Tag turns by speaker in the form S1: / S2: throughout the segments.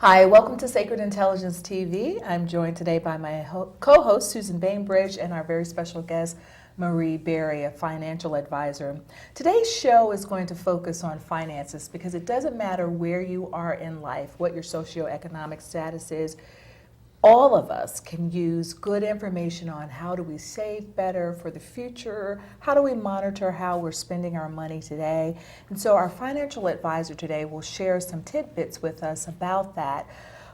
S1: Hi, welcome to Sacred Intelligence TV. I'm joined today by my co-host Susan Bainbridge and our very special guest Marie Berry, a financial advisor. Today's show is going to focus on finances because it doesn't matter where you are in life, what your socioeconomic status is. All of us can use good information on how do we save better for the future, how do we monitor how we're spending our money today. And so our financial advisor today will share some tidbits with us about that.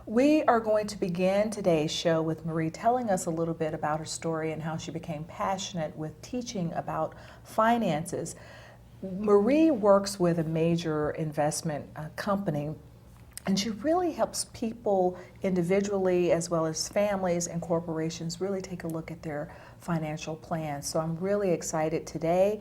S1: We are going to begin today's show with Marie telling us a little bit about her story and how she became passionate with teaching about finances. Marie works with a major investment company, and she really helps people individually as well as families and corporations really take a look at their financial plans. So I'm really excited today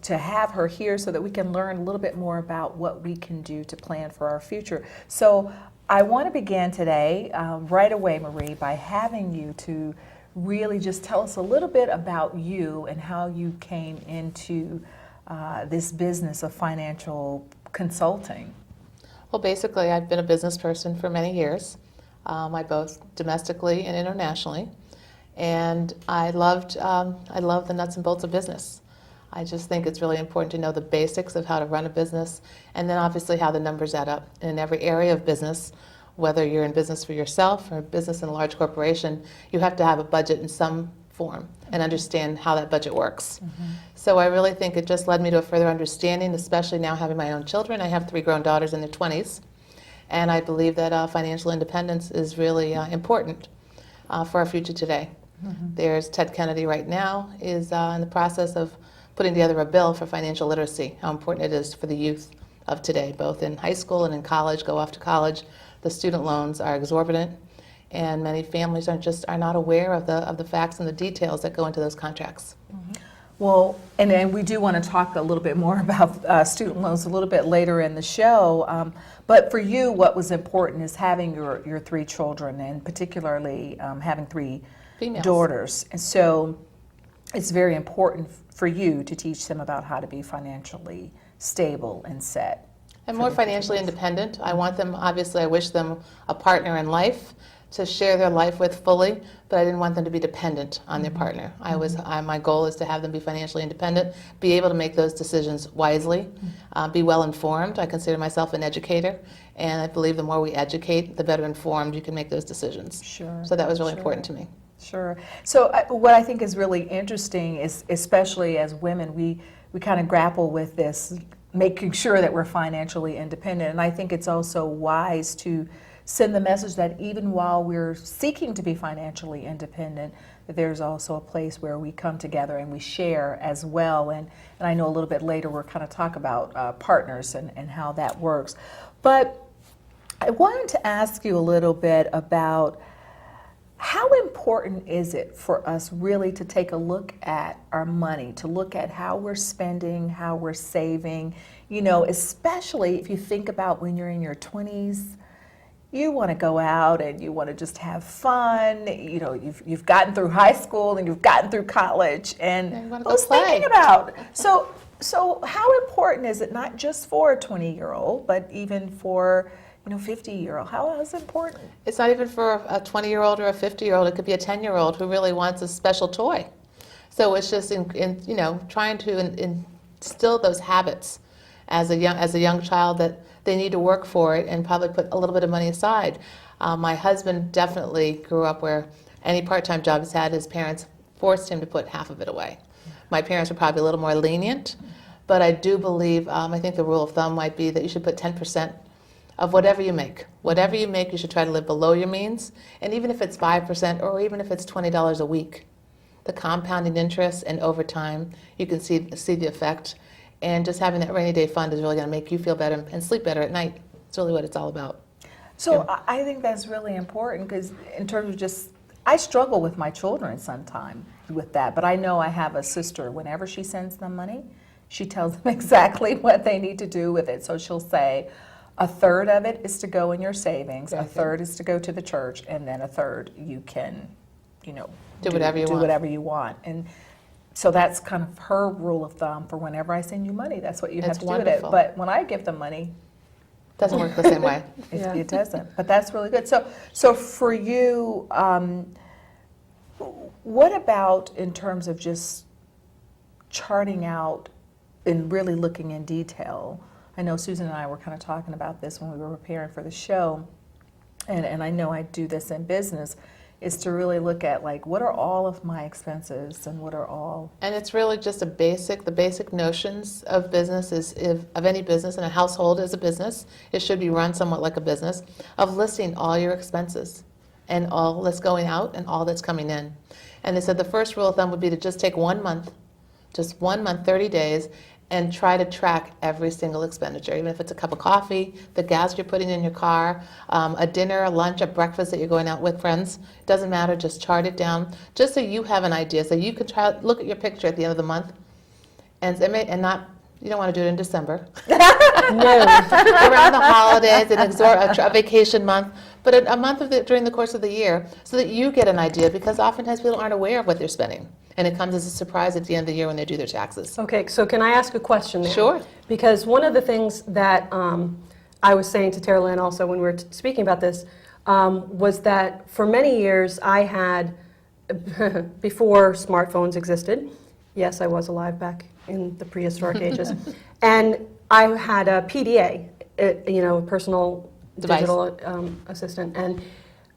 S1: to have her here so that we can learn a little bit more about what we can do to plan for our future. So I want to begin today right away, Marie, by having you to really just tell us a little bit about you and how you came into this business of financial consulting.
S2: Well, basically, I've been a business person for many years. I both domestically and internationally, and I love the nuts and bolts of business. I just think it's really important to know the basics of how to run a business, and then obviously how the numbers add up in every area of business. Whether you're in business for yourself or business in a large corporation, you have to have a budget in some form and understand how that budget works. Mm-hmm. So I really think it just led me to a further understanding, especially now having my own children. I have 3 grown daughters in their 20s, and I believe that financial independence is really important for our future today. Mm-hmm. There's Ted Kennedy right now is in the process of putting together a bill for financial literacy, how important it is for the youth of today, both in high school and in college, go off to college. The student loans are exorbitant, and many families are not aware of the facts and the details that go into those contracts.
S1: Mm-hmm. Well, and we do want to talk a little bit more about student loans a little bit later in the show. But for you, what was important is having your 3 children, and particularly having 3
S2: Females.
S1: Daughters. And so it's very important for you to teach them about how to be financially stable and set.
S2: And more financially independent. I want them, obviously, I wish them a partner in life to share their life with fully, but I didn't want them to be dependent on their partner. My goal is to have them be financially independent, be able to make those decisions wisely, be well informed. I consider myself an educator, and I believe the more we educate, the better informed you can make those decisions.
S1: Sure.
S2: So that was really important to me.
S1: Sure. So what I think is really interesting is, especially as women, we kind of grapple with this, making sure that we're financially independent. And I think it's also wise to send the message that even while we're seeking to be financially independent, that there's also a place where we come together and we share as well. And I know a little bit later we're kind of talk about partners and how that works. But I wanted to ask you a little bit about how important is it for us really to take a look at our money, to look at how we're spending, how we're saving, especially if you think about when you're in your 20s. You want to go out and you want to just have fun. You've gotten through high school and you've gotten through college, and who's thinking about? So how important is it not just for a 20-year-old, but even for 50-year-old? How is it important?
S2: It's not even for a 20-year-old or a 50-year-old. It could be a 10-year-old who really wants a special toy. So it's just trying to instill those habits as a young child that they need to work for it and probably put a little bit of money aside. My husband definitely grew up where any part-time job he's had, his parents forced him to put half of it away. My parents were probably a little more lenient, but I do believe, I think the rule of thumb might be that you should put 10% of whatever you make. Whatever you make, you should try to live below your means. And even if it's 5% or even if it's $20 a week, the compounding interest and over time, you can see the effect. And just having that rainy day fund is really going to make you feel better and sleep better at night. It's really what it's all about.
S1: So yeah. I think that's really important because in terms of I struggle with my children sometimes with that, but I know I have a sister, whenever she sends them money, she tells them exactly what they need to do with it. So she'll say, a third of it is to go in your savings, a third is to go to the church, and then a third you can, do whatever you want. And so that's kind of her rule of thumb for whenever I send you money. That's what you have to do with it. But when I give them money,
S2: Doesn't work the same way.
S1: It doesn't, but that's really good. So for you, what about in terms of just charting out and really looking in detail? I know Susan and I were kind of talking about this when we were preparing for the show, and I know I do this in business, is to really look at like what are all of my expenses and what are all.
S2: And it's really just the basic notions of business of any business, and a household is a business. It should be run somewhat like a business, of listing all your expenses and all that's going out and all that's coming in. And they said the first rule of thumb would be to just take 1 month, just 1 month, 30 days, and try to track every single expenditure, even if it's a cup of coffee, the gas you're putting in your car, a dinner, a lunch, a breakfast that you're going out with friends. It doesn't matter, just chart it down, just so you have an idea, so you can try look at your picture at the end of the month, and not, you don't want to do it in December.
S3: No.
S2: Around the holidays, a vacation month, but a month during the course of the year, so that you get an idea, because oftentimes people aren't aware of what they're spending. And it comes as a surprise at the end of the year when they do their taxes.
S3: Okay, so can I ask a question there?
S2: Sure.
S3: Because one of the things that I was saying to Tara Lynn also when we were speaking about this was that for many years I had, before smartphones existed, yes, I was alive back in the prehistoric ages, and I had a PDA, a personal
S2: Device.
S3: digital assistant, and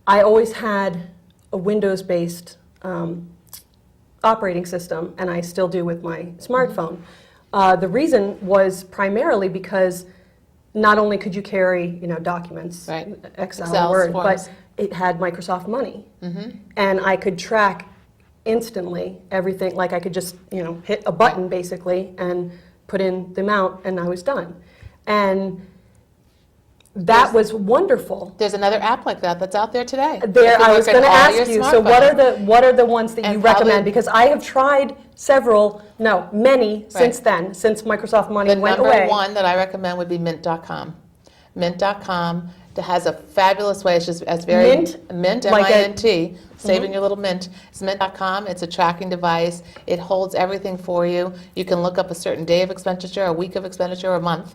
S3: I always had a Windows-based operating system, and I still do with my smartphone. The reason was primarily because not only could you carry, documents,
S2: Right.
S3: Excel, Word,
S2: forms.
S3: but it had Microsoft Money,
S2: Mm-hmm.
S3: and I could track instantly everything. Like I could just, hit a button basically and put in the amount, and I was done. And that was wonderful.
S2: There's another app like that that's out there today.
S3: There,
S2: If you
S3: I was
S2: look at
S3: going to
S2: all
S3: ask
S2: your
S3: you. So, what
S2: smartphones.
S3: are the ones that you
S2: And probably-
S3: recommend? Because I have tried many since then, since Microsoft Money
S2: The
S3: went
S2: number
S3: away.
S2: one that I recommend would be Mint.com. Mint.com has a fabulous way. It's very
S3: Mint?
S2: Like
S3: Like a-
S2: MINT, saving your little mint. It's Mint.com. It's a tracking device. It holds everything for you. You can look up a certain day of expenditure, a week of expenditure, a month,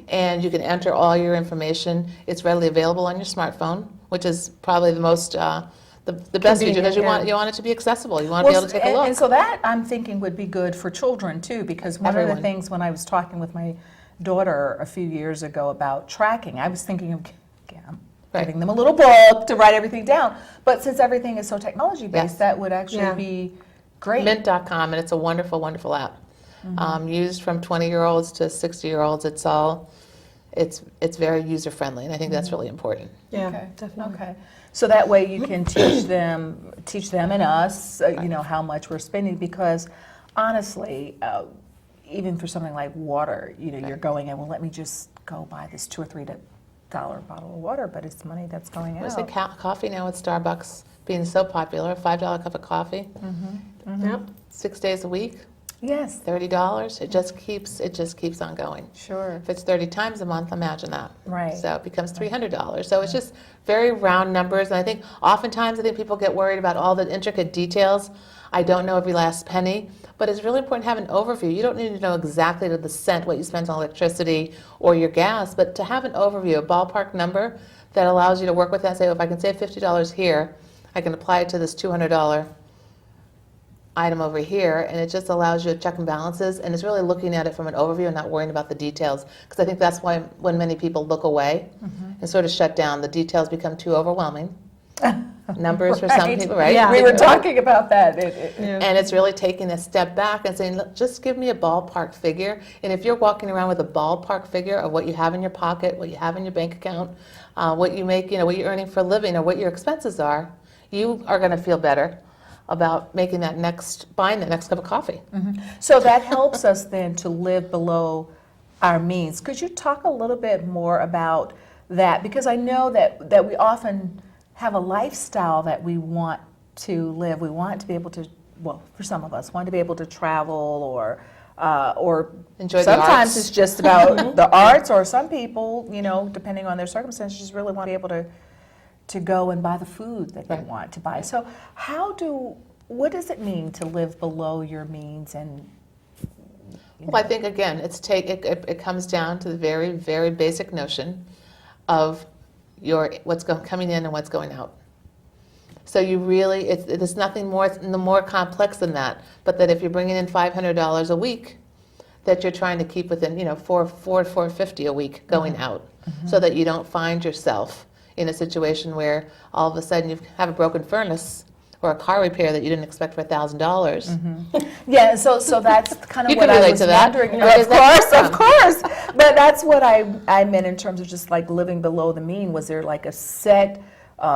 S2: and you can enter all your information. It's readily available on your smartphone, which is probably the most the best feature, because
S3: Convenient,
S2: you want it to be accessible. You want to be able to take a look.
S1: And so that I'm thinking would be good for children too, because one of
S2: Everyone.
S1: the things when I was talking with my daughter a few years ago about tracking, I was thinking of giving them a little book to write everything down. But since everything is so technology based,
S2: Yes.
S1: that would actually
S3: Yeah.
S1: be great.
S2: Mint.com, and it's a wonderful, wonderful app. Used from 20-year-olds to 60-year-olds. It's very user friendly, and I think that's really important.
S3: Yeah,
S1: Okay.
S3: definitely.
S1: Okay. So that way you can teach them and us, how much we're spending, because honestly, even for something like water, you're going in, well, let me just go buy this $2 or $3 bottle of water, but it's money that's going
S2: What's
S1: out.
S2: the coffee now at Starbucks being so popular? A $5 cup of coffee,
S3: Yep.
S2: 6 days a week,
S1: Yes,
S2: $30. It just keeps on going.
S1: sure.
S2: If it's 30 times a month, imagine that.
S1: Right.
S2: So it becomes $300. So it's just very round numbers, and I think oftentimes people get worried about all the intricate details. I don't know every last penny, but it's really important to have an overview. You don't need to know exactly to the cent what you spend on electricity or your gas, but to have an overview, a ballpark number that allows you to work with that and say, if I can save $50 here, I can apply it to this $200 item over here, and it just allows you to check and balances, and it's really looking at it from an overview and not worrying about the details, because I think that's why when many people look away and sort of shut down, the details become too overwhelming. Numbers for some
S1: Right.
S2: people, right?
S3: Yeah.
S1: We were talking about that.
S3: Yeah.
S2: And it's really taking a step back and saying, "Look, just give me a ballpark figure." And if you're walking around with a ballpark figure of what you have in your pocket, what you have in your bank account, what you make, what you're earning for a living, or what your expenses are, you are going to feel better about buying that next cup of coffee.
S1: So that helps us then to live below our means. Could you talk a little bit more about that? Because I know that we often have a lifestyle that we want to live. We want to be able to, well, for some of us, want to be able to travel or
S2: Enjoy the
S1: sometimes
S2: arts.
S1: it's just about the arts, or some people, depending on their circumstances, just really want to be able to go and buy the food that they
S2: Right.
S1: want to buy. So what does it mean to live below your means? And you
S2: Well, I
S1: know?
S2: think again, it comes down to the very, very basic notion of coming in and what's going out. So you really, there's nothing more complex than that. But that if you're bringing in $500 a week, that you're trying to keep within, $450 a week going out, so that you don't find yourself in a situation where all of a sudden you have a broken furnace or a car repair that you didn't expect for $1,000.
S1: Yeah, so that's kind of
S2: You
S1: what
S2: can
S1: I
S2: relate
S1: was
S2: to that.
S1: wondering.
S2: Where does that come
S1: Of course. But that's what I meant in terms of just like living below the mean. Was there like a set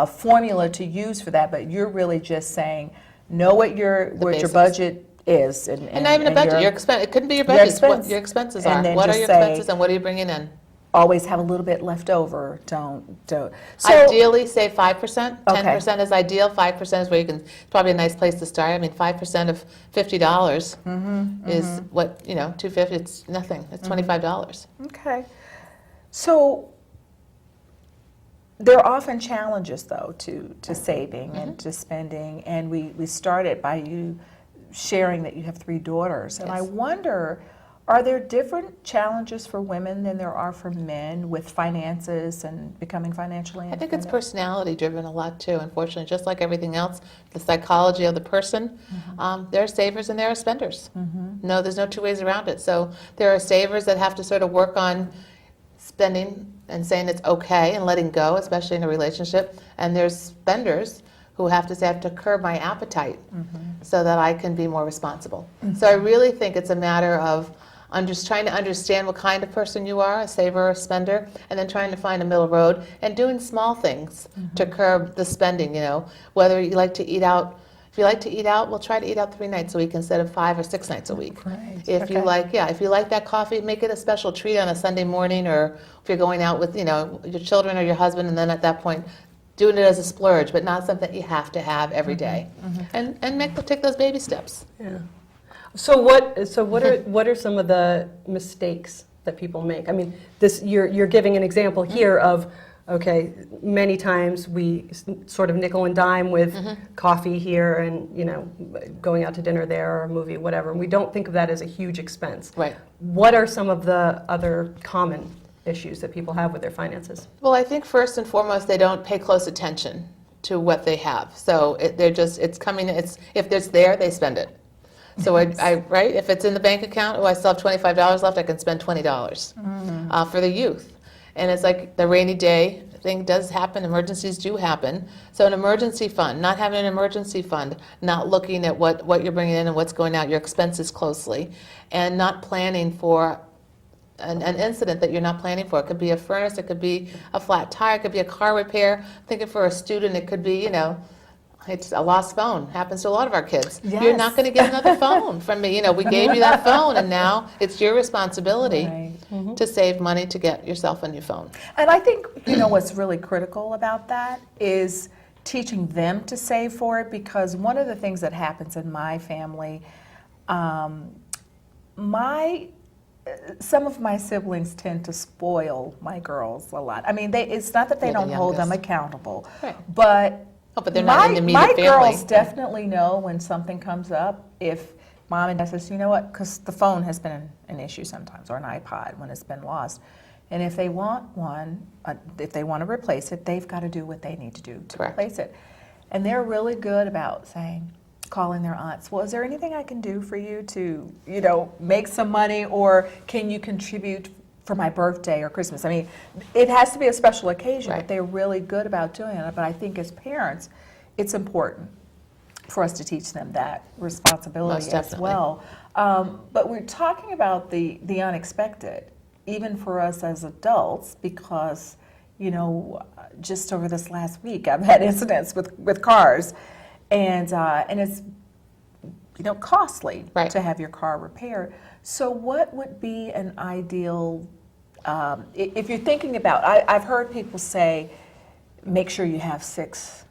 S1: formula to use for that? But you're really just saying, know what your
S2: basics.
S1: budget is, and
S2: And not even a budget. It couldn't be your budget. It's what your expenses
S1: And
S2: are.
S1: then
S2: What are
S1: just
S2: your
S1: say-
S2: expenses and what are you bringing in?
S1: always have a little bit left over. Don't. So
S2: Ideally, say 5%.
S1: Okay.
S2: 10% is ideal. 5% is where you can. It's probably a nice place to start. I mean, 5% of $50 is what $250. It's nothing. It's $25.
S1: okay. So there are often challenges, though, to saving and to spending. And we started by you sharing that you have 3 daughters. And I
S2: Yes.
S1: wonder, are there different challenges for women than there are for men with finances and becoming financially
S2: I
S1: independent?
S2: think it's personality driven a lot too. Unfortunately, just like everything else, the psychology of the person. There are savers and there are spenders. No, there's no two ways around it. So there are savers that have to sort of work on spending and saying it's okay and letting go, especially in a relationship. And there's spenders who have to say, I have to curb my appetite so that I can be more responsible. So I really think it's a matter of just trying to understand what kind of person you are, a saver or a spender, and then trying to find a middle road and doing small things to curb the spending, whether you like to eat out. If you like to eat out, we'll try to eat out 3 nights a week instead of 5 or 6 nights a week.
S1: Right.
S2: If you like that coffee, make it a special treat on a Sunday morning, or if you're going out with, your children or your husband, and then at that point, doing it as a splurge, but not something you have to have every day. And take those baby steps.
S3: Yeah. So what are some of the mistakes that people make? I mean, you're giving an example here of, okay, many times we sort of nickel and dime with coffee here and going out to dinner there or a movie, whatever. And we don't think of that as a huge expense.
S2: Right.
S3: What are some of the other common issues that people have with their finances?
S2: Well, I think first and foremost, they don't pay close attention to what they have. So if it's there, they spend it. So right, if it's in the bank account, I still have $25 left, I can spend $20 for the youth. And it's like the rainy day thing does happen, emergencies do happen. So an emergency fund, not having an emergency fund, not looking at what you're bringing in and what's going out, your expenses closely, and not planning for an incident that you're not planning for. It could be a furnace, it could be a flat tire, it could be a car repair. Thinking for a student, it could be, it's a lost phone. Happens to a lot of our kids.
S1: Yes.
S2: You're not going to get another phone from me. We gave you that phone, and now it's your responsibility
S1: Right.
S2: to save money to get yourself a new phone.
S1: And I think, what's really critical about that is teaching them to save for it, because one of the things that happens in my family, some of my siblings tend to spoil my girls a lot. I mean, it's not that they
S2: You're the
S1: don't hold them
S2: youngest.
S1: accountable,
S2: Right.
S1: but
S2: But they're not in the immediate
S1: my
S2: family.
S1: girls definitely know when something comes up. If mom and dad says, you know what, because the phone has been an issue sometimes, or an iPod when it's been lost. And if they want one, if they want to replace it, they've got to do what they need to do to
S2: Correct.
S1: replace it. And they're really good about calling their aunts, well, is there anything I can do for you to, make some money, or can you contribute for my birthday or Christmas? I mean, it has to be a special occasion,
S2: Right.
S1: but they're really good about doing it. But I think as parents, it's important for us to teach them that responsibility
S2: Most
S1: as
S2: definitely.
S1: well. But we're talking about the unexpected, even for us as adults, because, just over this last week, I've had incidents with cars, and it's, costly
S2: Right.
S1: to have your car repaired. So what would be an ideal, if you're thinking about, I've heard people say, make sure you have 6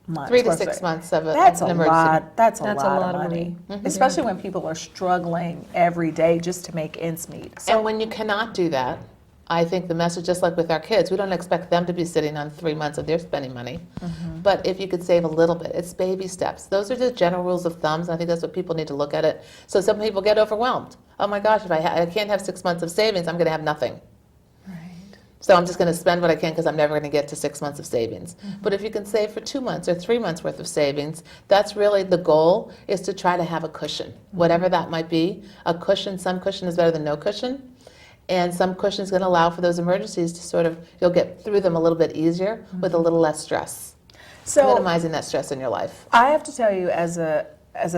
S1: months.
S2: 3 to
S1: worth
S2: 6
S1: of-
S2: months of
S1: That's
S2: an
S1: a
S2: emergency.
S1: lot. That's a
S3: That's
S1: lot of money, especially when people are struggling every day just to make ends meet. So
S2: And when you cannot do that, I think the message, just like with our kids, we don't expect them to be sitting on 3 months of their spending money. But if you could save a little bit, it's baby steps. Those are the general rules of thumbs, and I think that's what people need to look at it. So some people get overwhelmed. oh my gosh, if I can't have 6 months of savings, I'm going to have nothing.
S1: Right.
S2: So I'm just going to spend what I can because I'm never going to get to 6 months of savings. But if you can save for 2 months or 3 months worth of savings, that's really the goal, is to try to have a cushion, whatever that might be. A cushion, some cushion is better than no cushion. And some cushion is going to allow for those emergencies to sort of, you'll get through them a little bit easier with a little less stress.
S1: So
S2: Minimizing that stress in your life.
S1: I have to tell you, as a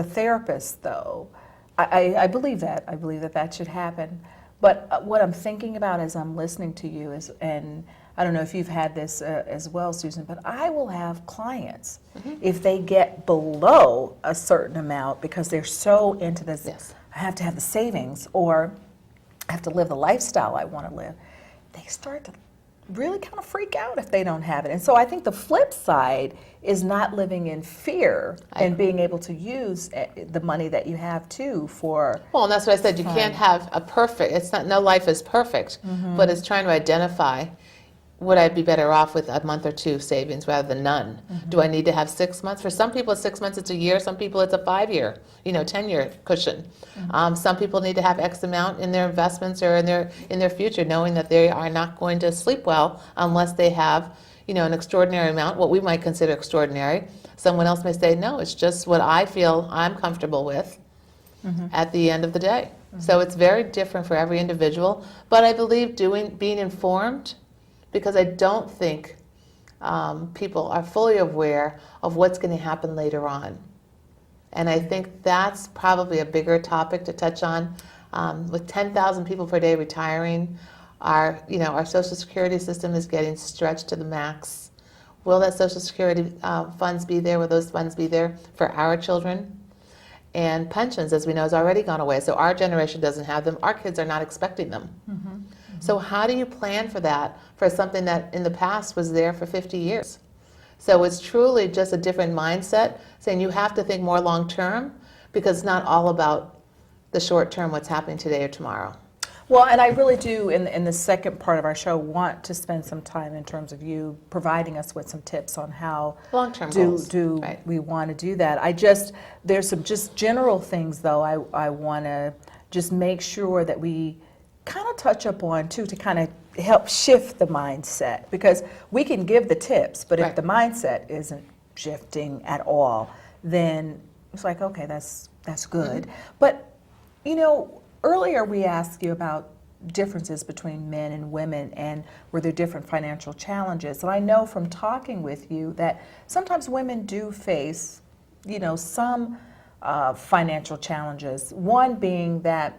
S1: therapist, though, I believe that. I believe that should happen. But what I'm thinking about as I'm listening to you is, and I don't know if you've had this as well, Susan, but I will have clients, if they get below a certain amount because they're so into this,
S2: Yes.
S1: I have to have the savings, or I have to live the lifestyle I want to live, they start to really kind of freak out if they don't have it. And so I think the flip side is not living in fear and being able to use the money that you have too for.
S2: Well, and that's what I said. You can't have a perfect, it's not, no life is perfect, but it's trying to identify, would I be better off with a month or two savings rather than none? Do I need to have 6 months? For some people, it's 6 months, it's a year. Some people, it's a 5-year, 10-year cushion. Some people need to have X amount in their investments or in their future, knowing that they are not going to sleep well unless they have, an extraordinary amount, what we might consider extraordinary. Someone else may say, no, it's just what I feel I'm comfortable with at the end of the day. So it's very different for every individual. But I believe being informed, because I don't think people are fully aware of what's going to happen later on. And I think that's probably a bigger topic to touch on. With 10,000 people per day retiring, our Social Security system is getting stretched to the max. Will that Social Security funds be there? Will those funds be there for our children? And pensions, as we know, has already gone away. So our generation doesn't have them. Our kids are not expecting them. So how do you plan for that, for something that in the past was there for 50 years? So it's truly just a different mindset, saying you have to think more long term, because it's not all about the short term, what's happening today or tomorrow.
S1: Well, and I really do, in the second part of our show, want to spend some time in terms of you providing us with some tips on how
S2: Long-term goals. Right.
S1: we want to do that. There's some just general things, though, I want to just make sure that we kind of touch up on, too, to kind of help shift the mindset. Because we can give the tips, but if
S2: Right.
S1: the mindset isn't shifting at all, then it's like, okay, that's good. But, earlier we asked you about differences between men and women, and were there different financial challenges. And I know from talking with you that sometimes women do face, some financial challenges. One being that,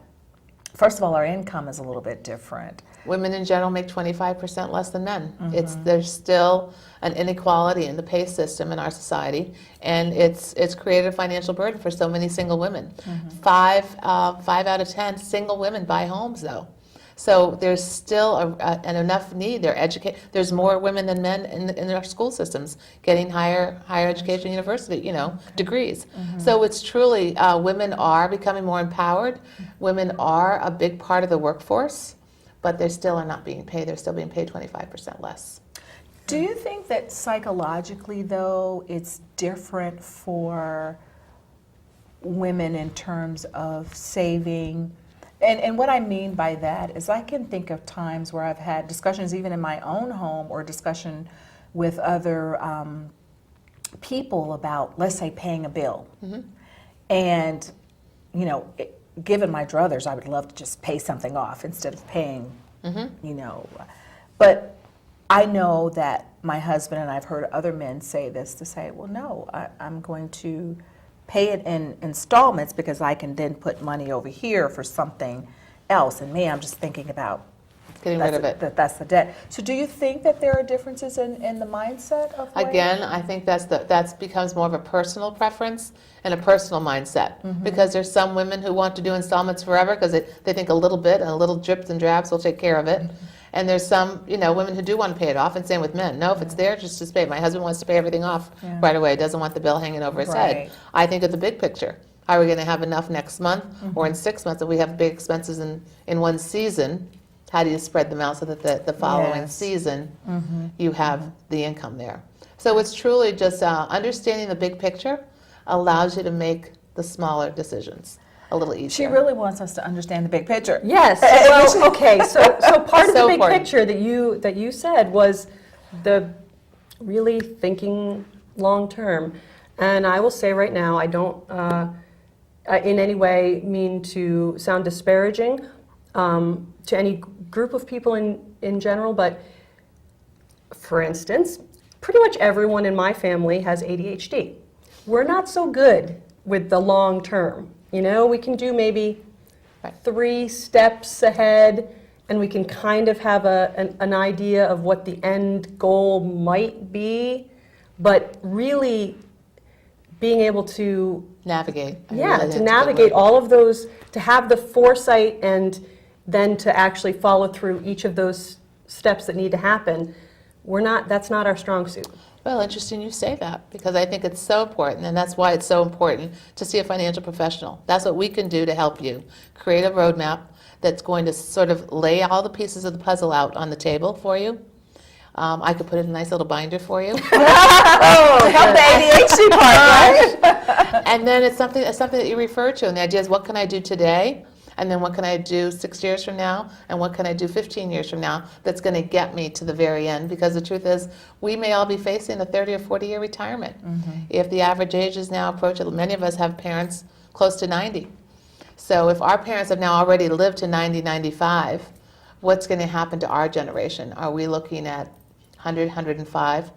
S1: first of all, our income is a little bit different.
S2: Women in general make 25% less than men. There's still an inequality in the pay system in our society, and it's created a financial burden for so many single women. 5 out of 10 single women buy homes, though. So there's still an enough need. There's more women than men in our school systems getting higher education, university, degrees. So it's truly women are becoming more empowered. Women are a big part of the workforce, but they still are not being paid. They're still being paid 25% less.
S1: Do you think that psychologically, though, it's different for women in terms of saving? And what I mean by that is I can think of times where I've had discussions even in my own home or discussion with other people about, let's say, paying a bill. And, given my druthers, I would love to just pay something off instead of paying, But I know that my husband, and I've heard other men say this, to say, well, no, I'm going to pay it in installments because I can then put money over here for something else. And me, I'm just thinking about
S2: Getting rid of it.
S1: That's the debt. So do you think that there are differences in the mindset of women?
S2: Again, I think that becomes more of a personal preference and a personal mindset, because there's some women who want to do installments forever because they think a little bit and a little drips and drabs will take care of it. And there's some, women who do want to pay it off, and same with men. No, if it's there, just pay it. My husband wants to pay everything off right away. Doesn't want the bill hanging over his head. I think of the big picture. Are we going to have enough next month or in 6 months if we have big expenses in one season? How do you spread them out so that the following season you have the income there? So it's truly just understanding the big picture allows you to make the smaller decisions. a little
S1: She
S2: easier.
S1: really wants us to understand the big picture.
S3: Yes. Well, okay. So part of the
S2: So
S3: big
S2: important.
S3: picture that you said was the really thinking long term. And I will say right now, I don't in any way mean to sound disparaging to any group of people in general, but for instance, pretty much everyone in my family has ADHD. We're not so good with the long term. You know, we can do maybe
S2: Right.
S3: 3 steps ahead, and we can kind of have an idea of what the end goal might be, but really being able to
S2: Navigate. I
S3: yeah,
S2: really think
S3: to
S2: it's a good
S3: navigate
S2: word.
S3: all of those, to have the foresight and then to actually follow through each of those steps that need to happen, that's not our strong suit.
S2: Well, interesting you say that, because I think it's so important, and that's why it's so important to see a financial professional. That's what we can do to help you create a roadmap that's going to sort of lay all the pieces of the puzzle out on the table for you. I could put it in a nice little binder for you.
S1: Oh, help the ADHD part, right?
S2: And then it's something that you refer to, and the idea is, what can I do today? And then what can I do 6 years from now? And what can I do 15 years from now that's going to get me to the very end? Because the truth is, we may all be facing a 30 or 40-year retirement. If the average age is now approaching, many of us have parents close to 90. So if our parents have now already lived to 90, 95, what's going to happen to our generation? Are we looking at 100, 105?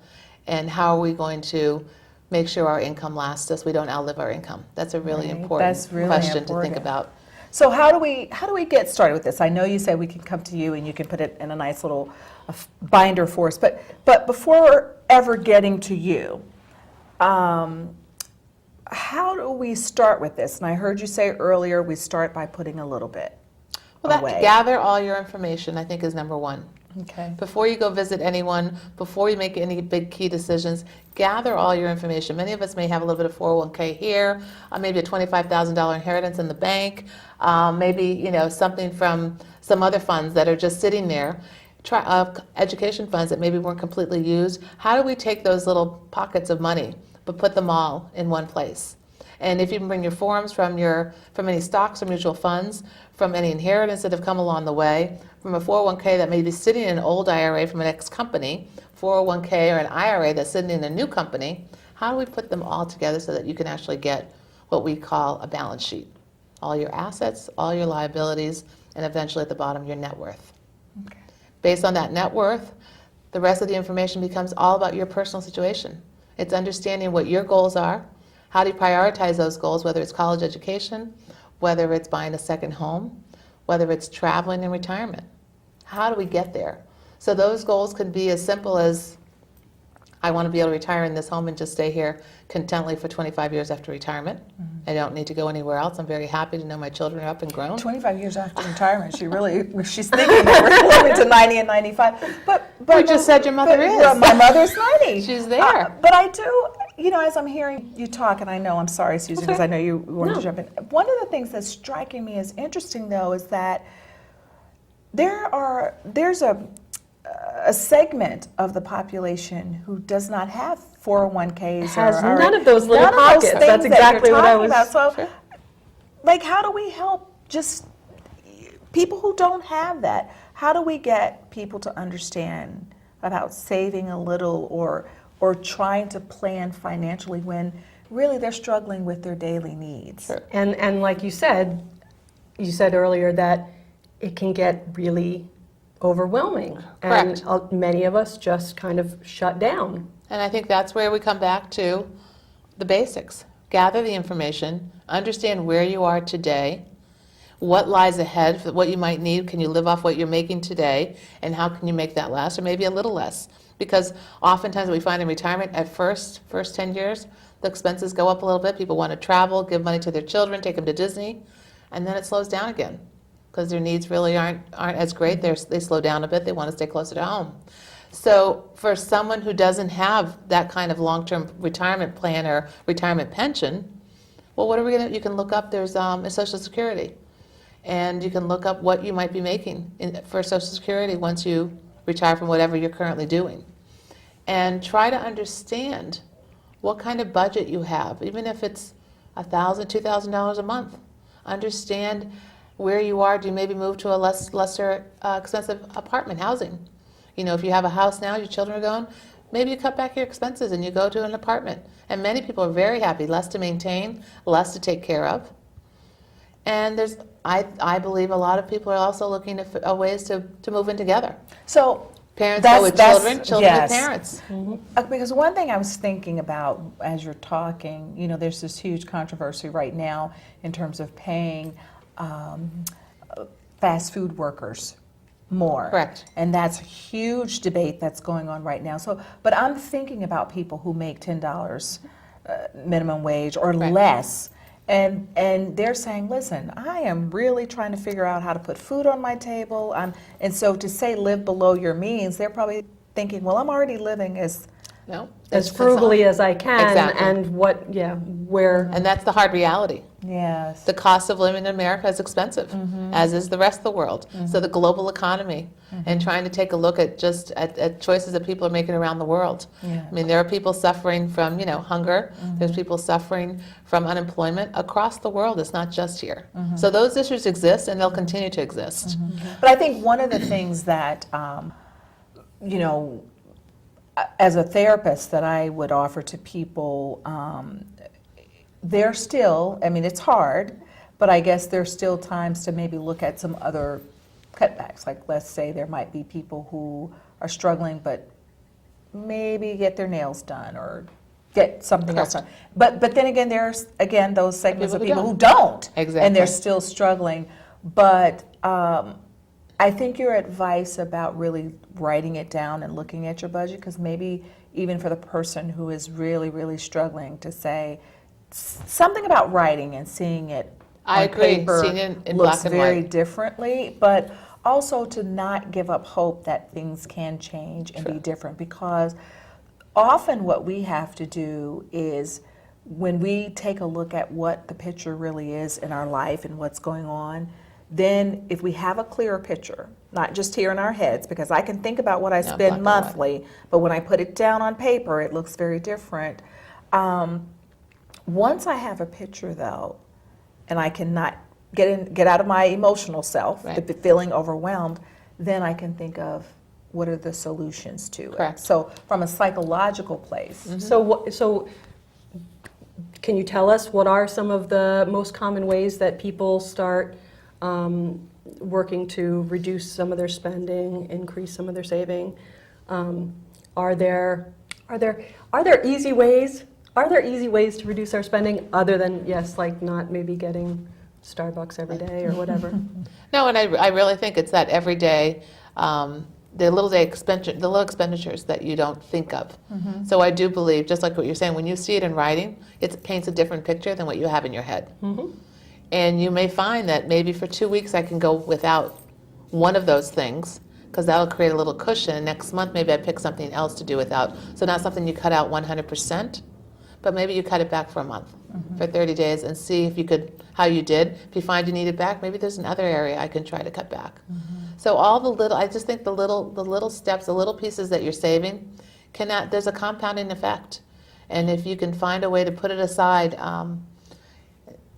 S2: And how are we going to make sure our income lasts us? We don't outlive our income. That's a really
S1: Right.
S2: important
S1: That's really
S2: question to
S1: important.
S2: think about.
S1: So how do we get started with this? I know you said we can come to you and you can put it in a nice little binder for us, but before ever getting to you, how do we start with this? And I heard you say earlier we start by putting a little bit
S2: Well,
S1: away.
S2: gather all your information, I think, is number one.
S1: Okay.
S2: Before you go visit anyone, before you make any big key decisions, gather all your information. Many of us may have a little bit of 401k here, maybe a $25,000 inheritance in the bank, maybe something from some other funds that are just sitting there, education funds that maybe weren't completely used. How do we take those little pockets of money but put them all in one place? And if you can bring your forms from any stocks or mutual funds, from any inheritance that have come along the way, from a 401k that may be sitting in an old IRA from an ex-company, 401k or an IRA that's sitting in a new company, how do we put them all together so that you can actually get what we call a balance sheet? All your assets, all your liabilities, and eventually at the bottom, your net worth.
S1: Okay.
S2: Based on that net worth, the rest of the information becomes all about your personal situation. It's understanding what your goals are. How do you prioritize those goals, whether it's college education, whether it's buying a second home, whether it's traveling in retirement? How do we get there? So those goals could be as simple as, I want to be able to retire in this home and just stay here contently for 25 years after retirement. I don't need to go anywhere else. I'm very happy to know my children are up and grown.
S1: 25 years after retirement, she's thinking that we're living to 90 and 95. But
S2: You just said your mother is.
S1: Well, my mother's 90.
S2: She's there.
S1: But I do, as I'm hearing you talk, and I know, I'm sorry, Susan, because I know you wanted to
S3: No.
S1: jump in. One of the things that's striking me as interesting, though, is that there's a segment of the population who does not have 401ks.
S3: Has
S1: or
S3: none of those little
S1: none of those
S3: pockets.
S1: things
S3: That's
S1: that
S3: exactly
S1: you're
S3: what I
S1: talking
S3: was-
S1: about. So,
S2: Sure.
S1: like, how do we help just people who don't have that? How do we get people to understand about saving a little or trying to plan financially when really they're struggling with their daily needs?
S2: Sure.
S3: And like you said earlier that it can get really overwhelming.
S2: Correct.
S3: And many of us just kind of shut down.
S2: And I think that's where we come back to the basics. Gather the information, understand where you are today, what lies ahead, what you might need, can you live off what you're making today, and how can you make that last, or maybe a little less. Because oftentimes we find in retirement, at first 10 years, the expenses go up a little bit. People want to travel, give money to their children, take them to Disney, and then it slows down again because their needs really aren't as great. They slow down a bit. They want to stay closer to home. So for someone who doesn't have that kind of long-term retirement plan or retirement pension, well, what are we going to, you can look up, there's Social Security. And you can look up what you might be making for Social Security once you retire from whatever you're currently doing. And try to understand what kind of budget you have, even if it's $1,000, $2,000 a month. Understand where you are. Do you maybe move to a lesser expensive apartment housing? You know, if you have a house now, your children are going, maybe you cut back your expenses and you go to an apartment. And many people are very happy, less to maintain, less to take care of. And I believe a lot of people are also looking at ways to move in together.
S1: So
S2: Parents go with children, children
S1: yes.
S2: with parents.
S1: Because one thing I was thinking about as you're talking, you know, there's this huge controversy right now in terms of paying fast food workers more.
S2: Correct.
S1: And that's a huge debate that's going on right now. So, but I'm thinking about people who make $10 minimum wage or
S2: Right.
S1: less. And they're saying, listen, I am really trying to figure out how to put food on my table. And so to say live below your means, they're probably thinking, well, I'm already living as
S2: No,
S3: As frugally as I can,
S2: Exactly.
S3: and where.
S2: and that's the hard reality.
S1: yes.
S2: The cost of living in America is expensive, as is the rest of the world. So the global economy, and trying to take a look at just at choices that people are making around the world.
S1: Yeah.
S2: I mean, there are people suffering from, hunger. There's people suffering from unemployment across the world. It's not just here. So those issues exist, and they'll continue to exist.
S1: But I think one of the things that, as a therapist, that I would offer to people, they're still, I mean, it's hard, but I guess there's still times to maybe look at some other cutbacks. Like, let's say there might be people who are struggling, but maybe get their nails done or get something else done. But then again, there's, those segments of people who don't.
S2: Exactly.
S1: And they're still struggling. But I think your advice about really writing it down and looking at your budget, because maybe even for the person who is really, really struggling, to say something about writing and seeing it
S2: I
S1: on
S2: agree,
S1: paper
S2: seeing it in
S1: looks
S2: black and
S1: very
S2: white.
S1: differently, but also to not give up hope that things can change and be
S2: True.
S1: different, because often what we have to do is, when we take a look at what the picture really is in our life and what's going on, then if we have a clearer picture, not just here in our heads, because I can think about what I
S2: black
S1: spend
S2: and white.
S1: monthly, but when I put it down on paper, it looks very different. Once I have a picture, though, and I cannot get out of my emotional self,
S2: Right.
S1: the feeling overwhelmed, then I can think of what are the solutions to
S2: Correct.
S1: it. So from a psychological place,
S3: So can you tell us what are some of the most common ways that people start working to reduce some of their spending, increase some of their saving? Are there easy ways? Are there easy ways to reduce our spending other than, yes, like not maybe getting Starbucks every day or whatever?
S2: No, and I really think it's that everyday, the little expenditures that you don't think of. So I do believe, just like what you're saying, when you see it in writing, it paints a different picture than what you have in your head. And you may find that maybe for 2 weeks I can go without one of those things, because that'll create a little cushion. And next month maybe I pick something else to do without. So not something you cut out 100%, but maybe you cut it back for a month, for 30 days, and see if you could, how you did. If you find you need it back, maybe there's another area I can try to cut back. So all the little, I just think the little steps, the little pieces that you're saving, there's a compounding effect. And if you can find a way to put it aside,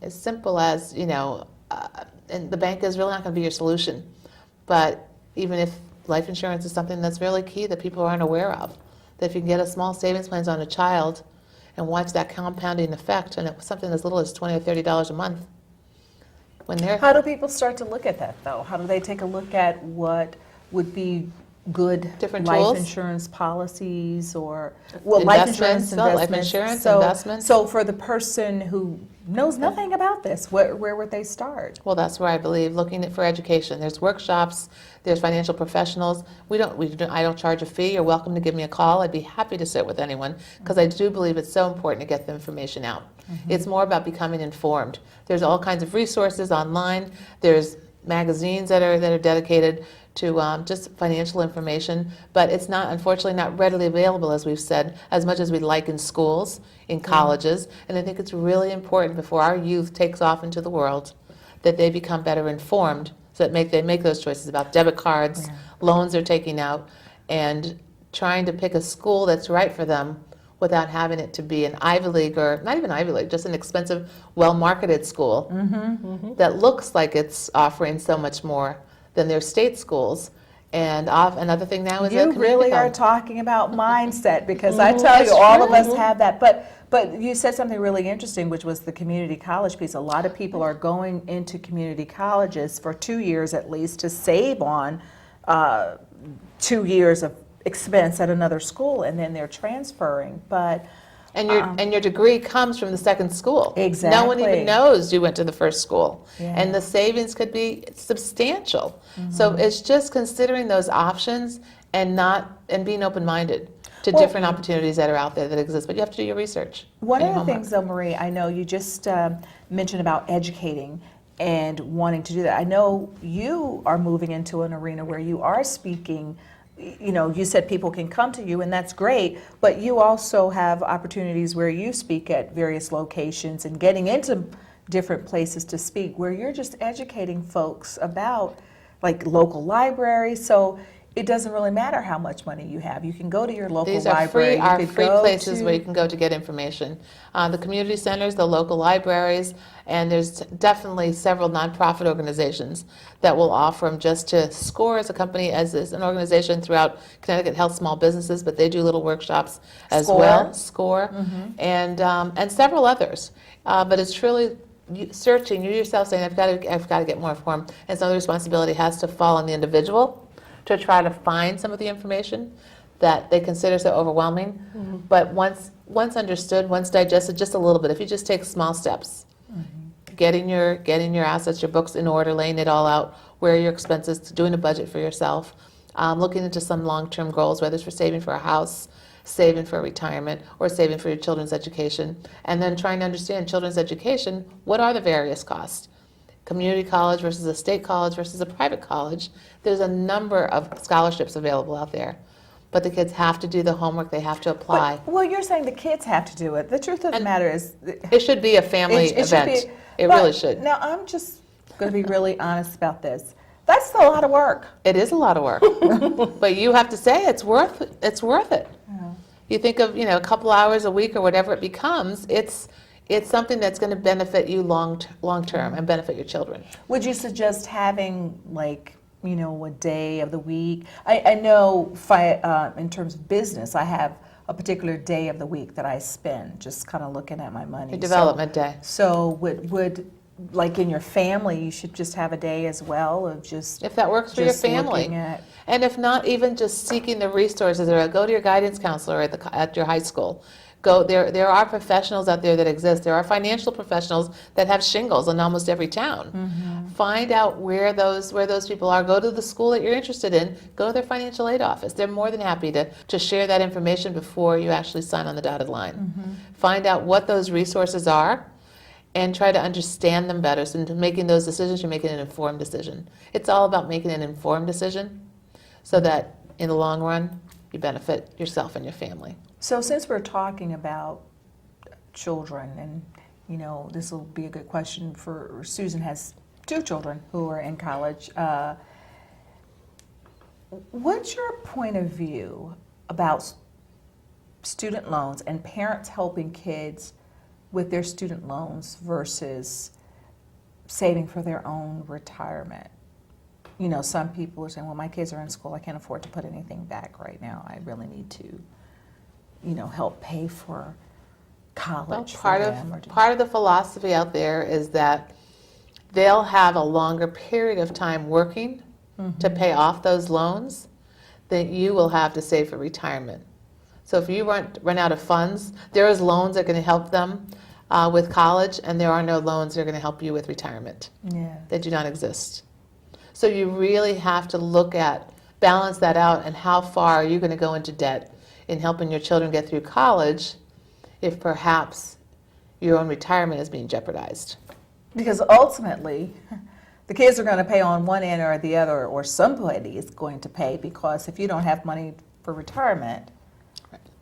S2: as simple as, and the bank is really not going to be your solution. But even if life insurance is something that's really key that people aren't aware of, that if you can get a small savings plans on a child and watch that compounding effect, and it was something as little as $20 or $30 a month, when they're
S1: how do people start to look at that, though? How do they take a look at what would be good
S2: Different
S1: life
S2: tools?
S1: insurance policies, or life insurance
S2: Investments, life
S1: investments?
S2: insurance,
S1: So-
S2: investments.
S1: So for the person who knows nothing about this, where would they start?
S2: Well, that's where I believe looking for education. There's workshops, there's financial professionals. I don't charge a fee. You're welcome to give me a call. I'd be happy to sit with anyone, because I do believe it's so important to get the information out. It's more about becoming informed. There's all kinds of resources online. There's magazines that are dedicated to just financial information, but it's not, unfortunately, not readily available, as we've said, as much as we'd like in schools, in colleges. And I think it's really important before our youth takes off into the world that they become better informed, so that they make those choices about debit cards, loans they're taking out, and trying to pick a school that's right for them without having it to be an Ivy League, or not even Ivy League, just an expensive, well-marketed school that looks like it's offering so much more than their state schools. And another thing now is
S1: You
S2: that community
S1: really are
S2: college.
S1: talking about mindset, because I tell you,
S2: It's
S1: all of
S2: true.
S1: us have that. But you said something really interesting, which was the community college piece. A lot of people are going into community colleges for 2 years at least to save on 2 years of expense at another school, and then they're transferring. But
S2: And your degree comes from the second school. No one
S1: Exactly.
S2: even knows you went to the first school.
S1: Yeah.
S2: And the savings could be substantial. So it's just considering those options and being open-minded to
S1: Well-
S2: different opportunities that are out there that exist. But you have to do your research.
S1: one
S2: and
S1: of
S2: your
S1: the
S2: homework.
S1: things, though, Marie, I know you just mentioned about educating and wanting to do that. I know you are moving into an arena where you are speaking. You know, you said people can come to you, and that's great, but you also have opportunities where you speak at various locations and getting into different places to speak, where you're just educating folks about like local libraries. So it doesn't really matter how much money you have. You can go to your local
S2: These are
S1: library.
S2: free,
S1: You
S2: are
S1: could
S2: free
S1: go
S2: places
S1: to-
S2: where you can go to get information. The community centers, the local libraries, and there's definitely several nonprofit organizations that will offer them just to SCORE as a company, as is an organization throughout Connecticut Health Small Businesses, but they do little workshops as
S1: SCORE?
S2: well, SCORE, and several others. But it's truly searching, you yourself saying, I've got to get more informed, and some of the responsibility has to fall on the individual to try to find some of the information that they consider so overwhelming. But once understood, once digested just a little bit, if you just take small steps, getting your assets, your books in order, laying it all out, where are your expenses, doing a budget for yourself, looking into some long-term goals, whether it's for saving for a house, saving for retirement, or saving for your children's education, and then trying to understand children's education, what are the various costs? Community college versus a state college versus a private college. There's a number of scholarships available out there. But the kids have to do the homework, they have to apply.
S1: Well, you're saying the kids have to do it. The truth of the matter is,
S2: It should be a family
S1: it should
S2: event.
S1: be-
S2: It
S1: but
S2: really should.
S1: Now, I'm just going to be really honest about this. That's a lot of work.
S2: It is a lot of work. But you have to say it's worth it. You think of, a couple hours a week or whatever it becomes, it's something that's going to benefit you long term and benefit your children.
S1: Would you suggest having like, a day of the week? I know in terms of business, I have a particular day of the week that I spend just kind of looking at my money.
S2: Your development day.
S1: So would like in your family, you should just have a day as well of just
S2: If that works for your
S1: just
S2: family.
S1: looking at-
S2: And if not, even just seeking the resources, or go to your guidance counselor at your high school. There are professionals out there that exist. There are financial professionals that have shingles in almost every town. Find out where those people are. Go to the school that you're interested in. Go to their financial aid office. They're more than happy to share that information before you actually sign on the dotted line. Find out what those resources are and try to understand them better. So in making those decisions, you're making an informed decision. It's all about making an informed decision so that in the long run, you benefit yourself and your family.
S1: So since we're talking about children, and this will be a good question for Susan, has 2 children who are in college. What's your point of view about student loans and parents helping kids with their student loans versus saving for their own retirement? Some people are saying, well, my kids are in school, I can't afford to put anything back right now. I really need to help pay for college for them.
S2: Part of the philosophy out there is that they'll have a longer period of time working to pay off those loans than you will have to save for retirement. So if you run out of funds, there is loans that are going to help them with college, and there are no loans that are going to help you with retirement.
S1: Yeah.
S2: They do not exist. So you really have to balance that out, and how far are you going to go into debt in helping your children get through college if perhaps your own retirement is being jeopardized.
S1: Because ultimately, the kids are going to pay on one end or the other, or somebody is going to pay, because if you don't have money for retirement,